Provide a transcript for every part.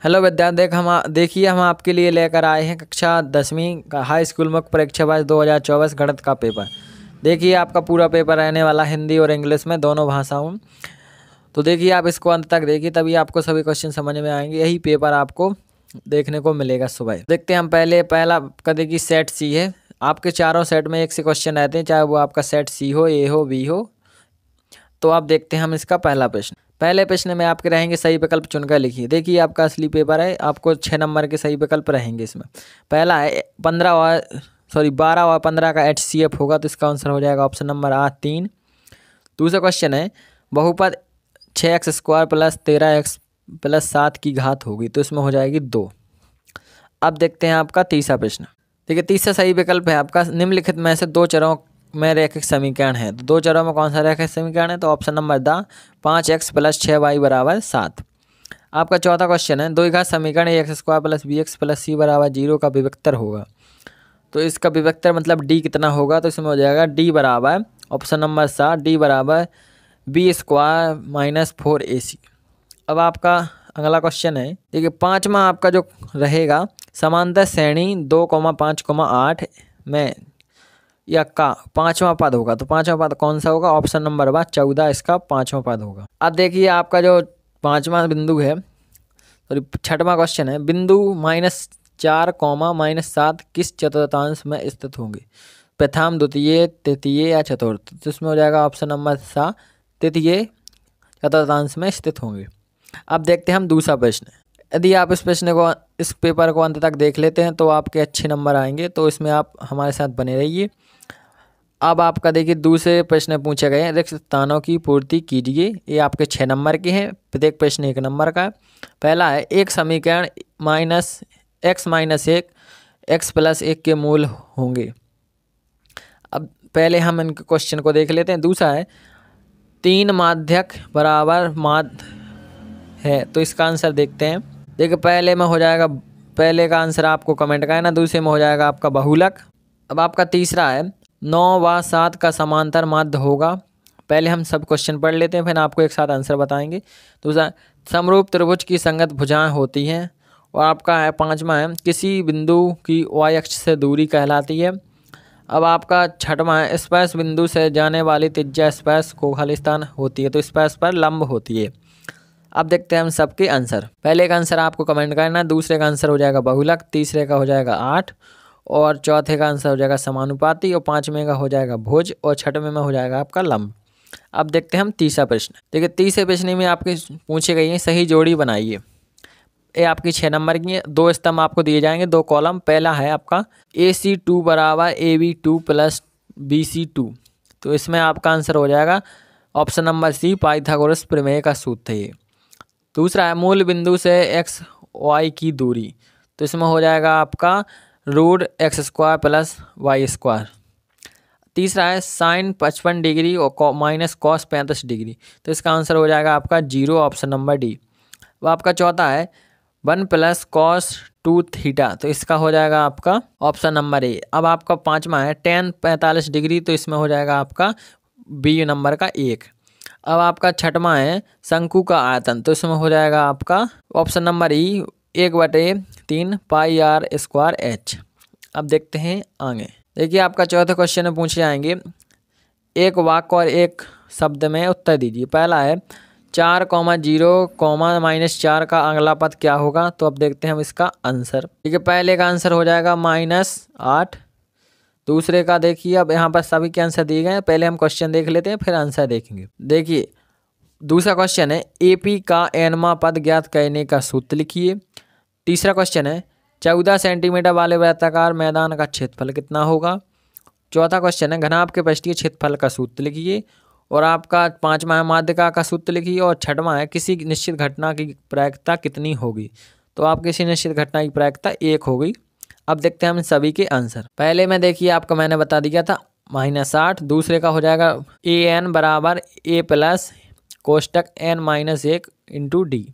Hello विद्यार्थी, देखिए हम आपके लिए लेकर आए हैं कक्षा 10वीं का हाई स्कूल मुख्य परीक्षा वर्ष 2024 गणित का पेपर। देखिए आपका पूरा पेपर रहने वाला हिंदी और इंग्लिश में दोनों भाषाओं। तो देखिए आप इसको अंत तक देखिए, तभी आपको सभी क्वेश्चन समझ में आएंगे। यही पेपर आपको देखने को मिलेगा सुबह। देखते हैं हम पहला कदे की सेट सी है। आपके चारों सेट में एक से क्वेश्चन रहते हैं, चाहे वो आपका सेट सी हो, ए हो, बी हो। तो आप देखते हैं हम इसका पहला प्रश्न। पहले प्रश्न में आपके रहेंगे सही विकल्प चुनकर लिखिए। देखिए आपका असली पेपर है, आपको 6 नंबर के सही विकल्प रहेंगे इसमें। पहला है 12 और 15 का HCF होगा, तो इसका आंसर हो जाएगा ऑप्शन नंबर 3। दूसरा क्वेश्चन है बहुपद 6x² + 13x + 7 की घात होगी, तो इसमें हो जाएगी 2। अब देखते हैं आपका तीसरा प्रश्न। देखिए तीसरा सही विकल्प है आपका निम्नलिखित में से दो चरों में रैखिक समीकरण है। तो दो चरों में कौन सा रैखिक समीकरण है? तो ऑप्शन नंबर 5x + 6y = 7। आपका चौथा क्वेश्चन है द्विघात समीकरण ax² + bx + c = 0 का विविक्तर होगा। तो इसका विविक्तर मतलब d कितना होगा? तो इसमें हो जाएगा d बराबर ऑप्शन नंबर 7 d बराबर b² - 4ac। अब आपका अगला क्वेश्चन है, देखिए पाँचवा आपका जो रहेगा समांतर श्रेणी 2,5,8 में या का पाँचवा पद होगा। तो पाँचवा पद कौन सा होगा? ऑप्शन नंबर 14 इसका पाँचवा पद होगा। अब देखिए आपका जो पाँचवा बिंदु है, सॉरी छठवां क्वेश्चन है बिंदु -4, -7 किस चतुर्थांश में स्थित होंगे? प्रथम, द्वितीय, तृतीय या चतुर्थ? तो इसमें हो जाएगा ऑप्शन नंबर 7 तृतीय चतुर्थांश में स्थित होंगे। अब देखते हैं हम दूसरा प्रश्न। यदि आप इस पेपर को अंत तक देख लेते हैं तो आपके अच्छे नंबर आएंगे, तो इसमें आप हमारे साथ बने रहिए। अब आपका देखिए दूसरे प्रश्न पूछे गए हैं रिक्त स्थानों की पूर्ति कीजिए। ये आपके 6 नंबर के हैं, प्रत्येक प्रश्न 1 नंबर का है। पहला है एक समीकरण -x - 1 x + 1 के मूल होंगे। अब पहले हम इनके क्वेश्चन को देख लेते हैं। दूसरा है 3 माध्यक बराबर माध्य है, तो इसका आंसर देखते हैं। देखिए पहले का आंसर आपको कमेंट करना, दूसरे में हो जाएगा आपका बहुलक। अब आपका तीसरा है 9 व 7 का समांतर माध्य होगा। पहले हम सब क्वेश्चन पढ़ लेते हैं, फिर आपको एक साथ आंसर बताएंगे। दूसरा समरूप त्रिभुज की संगत भुजाएं होती हैं। और आपका है पाँचवा है किसी बिंदु की y अक्ष से दूरी कहलाती है। अब आपका छठवां है स्पर्श बिंदु से जाने वाली त्रिज्या स्पर्श को खालिस्तान होती है, तो स्पर्श पर लंब होती है। अब देखते हैं हम सबके आंसर। पहले का आंसर आपको कमेंट करना, दूसरे का आंसर हो जाएगा बहुलक, तीसरे का हो जाएगा 8 और चौथे का आंसर हो जाएगा समानुपाती और पाँचवें का हो जाएगा भुज और छठवें में हो जाएगा आपका लंब। अब देखते हैं हम तीसरा प्रश्न। देखिए तीसरे प्रश्न में आपके पूछे गई हैं सही जोड़ी बनाइए। ये आपकी 6 नंबर की है। 2 स्तंभ आपको दिए जाएंगे, 2 कॉलम। पहला है आपका AC2 = AB2 + BC2। तो इसमें आपका आंसर हो जाएगा ऑप्शन नंबर C पाइथागोरस प्रमेय का सूत्र है ये। दूसरा है मूल बिंदु से x y की दूरी, तो इसमें हो जाएगा आपका √x² + y²। तीसरा है sin 55 डिग्री और -cos 35 डिग्री, तो इसका आंसर हो जाएगा आपका 0 ऑप्शन नंबर D। वो आपका चौथा है 1 + cos 2θ, तो इसका हो जाएगा आपका ऑप्शन नंबर A। अब आपका पाँचवा है tan 45 डिग्री, तो इसमें हो जाएगा आपका B नंबर का 1। अब आपका छठवां है शंकु का आयतन, तो इसमें हो जाएगा आपका option number E 1/3 πr² h। अब देखते हैं आगे। देखिए आपका चौथे क्वेश्चन में पूछे जाएंगे एक वाक्य और एक शब्द में उत्तर दीजिए। पहला है 4, 0, -4 का अगला पद क्या होगा? तो अब देखते हैं हम इसका आंसर। ठीक है, पहले का आंसर हो जाएगा -8। दूसरे का देखिए, अब यहाँ पर सभी के आंसर दिए गए हैं। पहले हम क्वेश्चन देख लेते हैं, फिर आंसर देखेंगे। देखिए दूसरा क्वेश्चन है AP का nवां पद ज्ञात करने का सूत्र लिखिए। तीसरा क्वेश्चन है 14 सेंटीमीटर वाले वृत्ताकार मैदान का क्षेत्रफल कितना होगा? चौथा क्वेश्चन है घनाभ के पृष्ठीय क्षेत्रफल का सूत्र लिखिए। और आपका पाँचवा है माध्यिका का सूत्र लिखिए। और छठवां है किसी निश्चित घटना की प्रायिकता कितनी होगी? तो आप किसी निश्चित घटना की प्रायिकता 1 होगी। अब देखते हैं हम सभी के आंसर। पहले में देखिए आपको मैंने बता दिया था -8। दूसरे का हो जाएगा AN = A + कोष्टक n - 1 × D।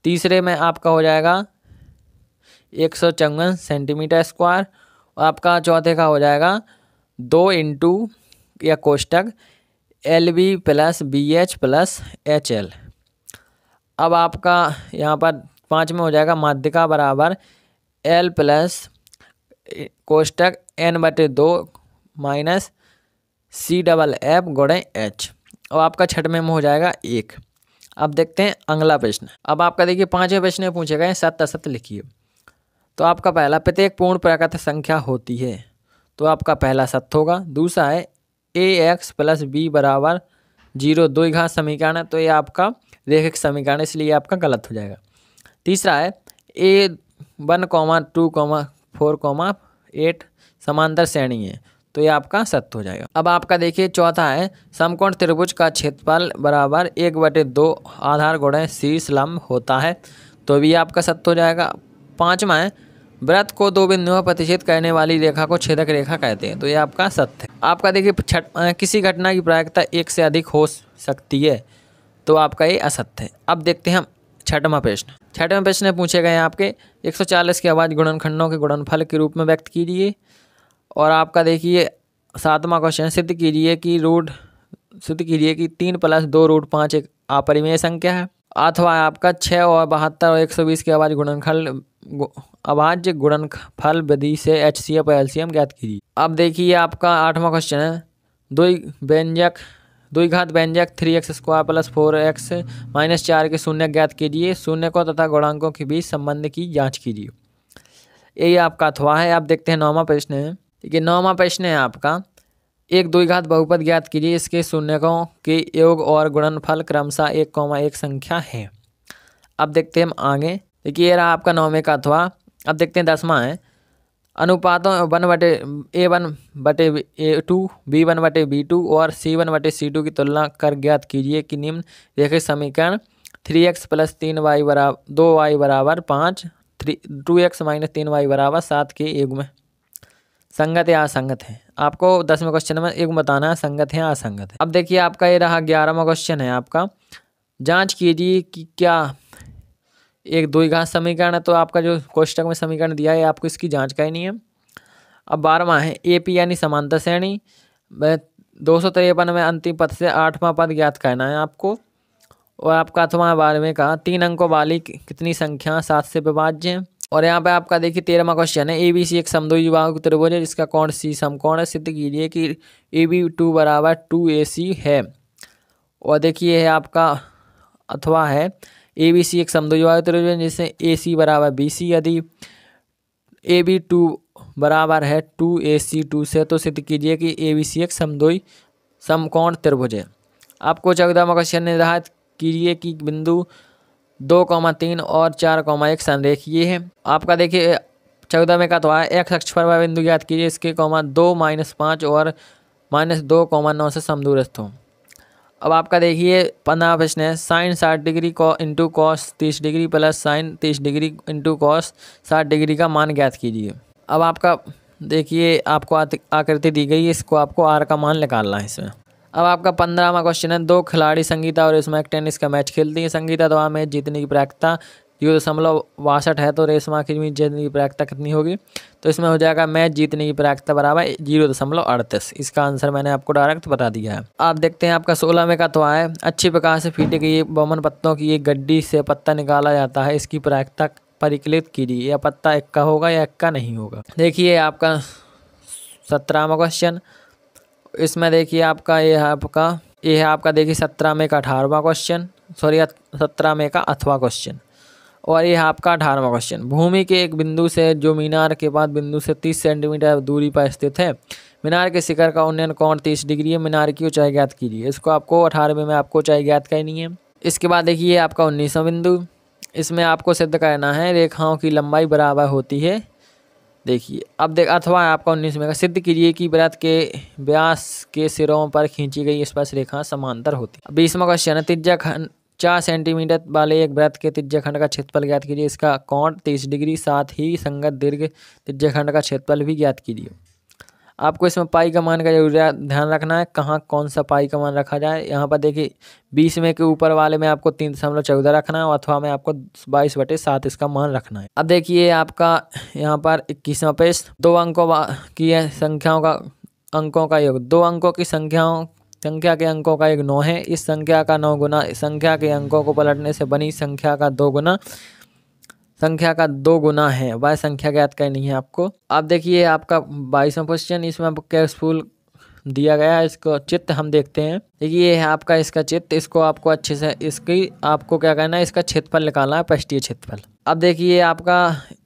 तीसरे में आपका हो जाएगा 154 सेंटीमीटर²। और आपका चौथे का हो जाएगा 2 × या कोष्टक LB + BH + HL। अब आपका यहाँ पर 5 में हो जाएगा माध्यिका बराबर L प्लस कोष्टक n/2 माइनस CFF गुणे H। और आपका 6 में हो जाएगा 1। अब देखते हैं अगला प्रश्न। अब आपका देखिए 5वें प्रश्न में पूछे गए सत्य असत्य लिखिए। तो आपका पहला, प्रत्येक पूर्ण प्राकृत संख्या होती है, तो आपका पहला सत्य होगा। दूसरा है ax प्लस बी बराबर 0 द्विघात समीकरण है, तो ये आपका रैखिक समीकरण है, इसलिए आपका गलत हो जाएगा। तीसरा है A1, 2, 4, 8 समांतर श्रेणी है, तो ये आपका सत्य हो जाएगा। अब आपका देखिए चौथा है समकोण त्रिभुज का क्षेत्रफल बराबर 1/2 आधार गुणे शीर्ष लंब होता है, तो भी आपका सत्य हो जाएगा। पाँचवा है वृत्त को 2 बिंदुओं पर प्रतिच्छेद करने वाली रेखा को छेदक रेखा कहते हैं, तो ये आपका सत्य है। आपका देखिए किसी घटना की प्रायिकता 1 से अधिक हो सकती है, तो आपका ये असत्य है। अब देखते हैं हम 6वां प्रश्न। 6वें प्रश्न में पूछे गए आपके 140 के अभाज्य गुणनखंडों के गुणनफल के रूप में व्यक्त कीजिए। और आपका देखिए 7वां क्वेश्चन सिद्ध कीजिए कि 3 + 2 √5 एक अपरिमेय संख्या है। अथवा आपका 6 और 72 और 120 के अभाज्य गुणनफल विधि से HCF और LCM ज्ञात कीजिए। अब देखिए आपका 8वां क्वेश्चन है द्विघात व्यंजक 3x² + 4x - 4 के शून्य ज्ञात कीजिए। शून्य को तथा गुणांकों के बीच संबंध की जांच कीजिए। यही आपका अथवा है। आप देखते हैं 9वां प्रश्न है। देखिए 9वां प्रश्न है आपका एक द्विघात बहुपद ज्ञात कीजिए, इसके शून्यकों के योग और गुणनफल क्रमशः 1,1 संख्या है। अब देखते हैं हम आगे। देखिए ये रहा आपका 9वें का अथवा। अब देखते हैं 10वां है अनुपातों 1/A1/A2 B1/B2 और C1/C2 की तुलना कर ज्ञात कीजिए कि निम्न रैखिक समीकरण 3x + 3y = 2y = 5 2x - 3y = 7 के युग्म संगत या असंगत है। आपको 10वें क्वेश्चन में युग्म बताना है, संगत है या असंगत है। अब देखिए आपका ये रहा 11वां क्वेश्चन है आपका जांच कीजिए कि क्या एक द्विघात समीकरण है, तो आपका जो कोष्टक में समीकरण दिया है आपको इसकी जांच करनी है। अब 12वां है AP यानी समांतर श्रेणी 253 में अंतिम पद से 8वां पद ज्ञात करना है आपको। और आपका 8वां 12वें का 3 अंकों वाली कितनी संख्या 7 से विभाज्य है। और यहाँ पे आपका देखिए 13वां क्वेश्चन है ABC एक समद्विबाहु त्रिभुज है जिसका कोण C समकोण है, सिद्ध कीजिए कि AB2 = 2AC है। और देखिए है आपका अथवा है ABC एक समद्विबाहु त्रिभुज है जिससे AC = BC, यदि AB2 बराबर है 2AC2 से, तो सिद्ध कीजिए कि ABC एक समकोण त्रिभुज है। आपको 14वां क्वेश्चन निर्धारित कीजिए कि बिंदु 2,3 और 4,1 संरेखीय है। आपका देखिए 14वें का तो है x अक्ष पर बिंदु ज्ञात कीजिए, इसके 2 - 5 और -2,9 से समदूरस्थ हो। अब आपका देखिए 15वां प्रश्न है sin 60 degree into cos 30 degree plus sin 30 degree into cos 60 degree का मान ज्ञात कीजिए। अब आपका देखिए आपको आकृति दी गई है, इसको आपको R का मान निकालना है इसमें। अब आपका 15वां क्वेश्चन है 2 खिलाड़ी संगीता और रेशमा एक टेनिस का मैच खेलती है। संगीता द्वारा मैच जीतने की प्रायिकता 0.62 है, तो रेशमा की जीतने की प्रायिकता कितनी होगी? तो इसमें हो जाएगा मैच जीतने की प्रायिकता बराबर 0.38। इसका आंसर मैंने आपको डायरेक्ट बता दिया है। आप देखते हैं आपका 16वें का तो है अच्छी प्रकार से फीटे गई बहुमन पत्तों की एक गड्डी से पत्ता निकाला जाता है, इसकी प्रायिकता परिकलित कीजिए। यह पत्ता इक्का होगा या इक्का नहीं होगा। देखिए आपका 17वां क्वेश्चन, इसमें देखिए आपका ये है आपका देखिए 17वें का 18वां क्वेश्चन, सॉरी 17वें का 8वां क्वेश्चन। और ये आपका 18वां क्वेश्चन भूमि के एक बिंदु से जो मीनार के बाद बिंदु से 30 सेंटीमीटर दूरी पर स्थित है, मीनार के शिखर का उन्नयन कोण 30 डिग्री है, मीनार की ऊंचाई ज्ञात कीजिए। इसको आपको 18वें में आपको ऊंचाई ज्ञात करनी है। इसके बाद देखिए आपका 19वां बिंदु, इसमें आपको सिद्ध करना है रेखाओं की लंबाई बराबर होती है। देखिए अब अथवा आपका 19वें का सिद्ध कीजिए कि वृत्त के व्यास के सिरों पर खींची गई स्पर्श रेखा समांतर होती है। 20वां क्वेश्चन है त्रिज्या खंड 4 सेंटीमीटर वाले एक वृत्त के त्रिज्या खंड का क्षेत्रफल ज्ञात कीजिए। इसका कोण 30 डिग्री, साथ ही संगत दीर्घ त्रिज्या खंड का क्षेत्रफल भी ज्ञात कीजिए। आपको इसमें पाई का मान का जरूर ध्यान रखना है, कहाँ कौन सा पाई का मान रखा जाए। यहाँ पर देखिए 20वें के ऊपर वाले में आपको 3.14 रखना है और अथवा में आपको 22/7 इसका मान रखना है। अब देखिए आपका यहाँ पर 21वां पेज 2 अंकों की संख्याओं का अंकों का योग 2 अंकों की संख्या के अंकों का योग 9 है। इस संख्या का 9 गुना संख्या के अंकों को पलटने से बनी संख्या का 2 गुना संख्या का 2 गुना है, वह संख्या ज्ञात करनी है आपको। अब देखिए आपका 22वां क्वेश्चन, इसमें आपको कैशफुल दिया गया है, इसको चित्र हम देखते हैं। देखिए ये है आपका इसका चित्र, इसको आपको अच्छे से इसकी आपको क्या करना है, इसका क्षेत्रफल निकालना है, पृष्ठीय क्षेत्रफल। अब देखिए आपका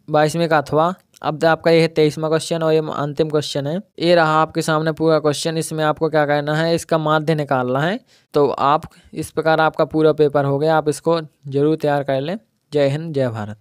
22वें का अथवा, अब आपका ये है 23वां क्वेश्चन और ये अंतिम क्वेश्चन है। ये रहा आपके सामने पूरा क्वेश्चन, इसमें आपको क्या करना है, इसका माध्य निकालना है। तो आप इस प्रकार आपका पूरा पेपर हो गया, आप इसको जरूर तैयार कर लें। जय हिंद, जय भारत।